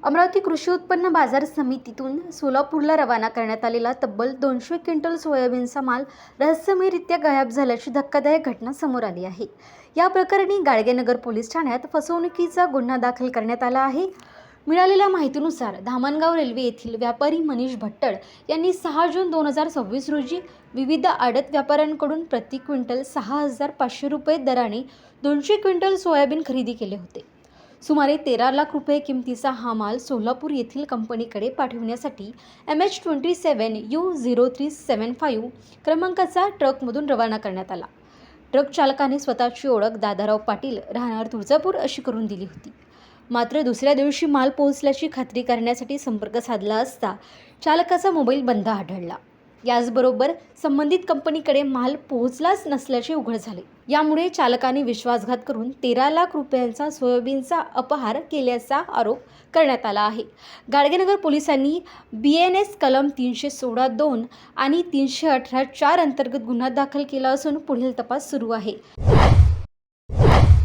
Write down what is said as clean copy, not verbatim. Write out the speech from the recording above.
अमरावती कृषी उत्पन्न बाजार समितीतून सोलापूरला रवाना करण्यात आलेला तब्बल 200 क्विंटल सोयाबीनचा माल रहस्यमयरित्या गायब झाल्याची धक्कादायक घटना समोर आली आहे। या प्रकरणी गाडगेनगर पोलीस ठाण्यात फसवणुकीचा गुन्हा दाखल करण्यात आला आहे। मिळालेल्या माहितीनुसार धामणगाव रेल्वे येथील व्यापारी मनीष भट्टड यांनी 6 जून 2026 रोजी विविध आडत व्यापाऱ्यांकडून प्रति क्विंटल 6,500 रुपये दराने 200 क्विंटल सोयाबीन खरेदी केले होते। सुमारे 13 लाख रुपये किमतीचा हा माल सोलापूर येथील कंपनीकडे पाठविण्यासाठी MH27U0375 क्रमांकाचा ट्रकमधून रवाना करण्यात आला। ट्रक चालकाने स्वतःची ओळख दादाराव पाटील राहणार तुळजापूर अशी करून दिली होती। मात्र दुसऱ्या दिवशी माल पोहोचल्याची खात्री करण्यासाठी संपर्क साधला असता चालकाचा मोबाईल बंद आढळला। याचबरोबर संबंधित कंपनीकडे माल पोहोचलाच नसल्याचे उघड झाले। यामुळे चालकाने विश्वासघात करून 13 लाख रुपयांचा सोयाबीनचा अपहार केल्याचा आरोप करण्यात आला आहे। गाडगेनगर पोलिसांनी BNS कलम 316(2) आणि 318(4) अंतर्गत गुन्हा दाखल केला असून पुढील तपास सुरू आहे।